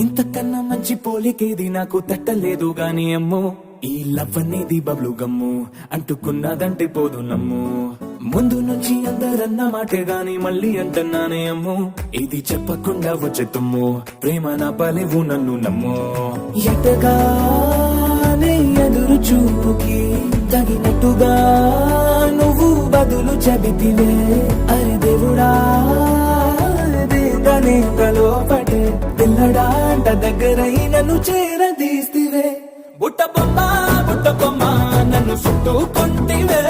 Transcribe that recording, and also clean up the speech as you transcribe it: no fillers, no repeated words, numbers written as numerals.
ఇంతకన్నా మంచి పోలికేది నాకు తట్టలేదు గాని అమ్మో ఈ లవ్ అనేది బబ్లు గమ్ము అంటుకున్నదంటే పోదు నమ్ము ముందు నుంచి అందరన్న మాటే గాని మళ్ళీ అంటున్నానే అమ్ము ఇది చెప్పకుండా వచ్చే తుమ్ము ప్రేమ నా పలేవు నన్ను నమ్ము ఎటగానే ఎదురు చూపుకి తగినట్టుగా నువ్వు బదులు చెబితివే అరే దేవుడా దేగలో పడే పిల్లడాంట దగ్గరై నన్ను చేరదీస్తివే బుట్ట బొమ్మ నన్ను చుట్టుకుంటివే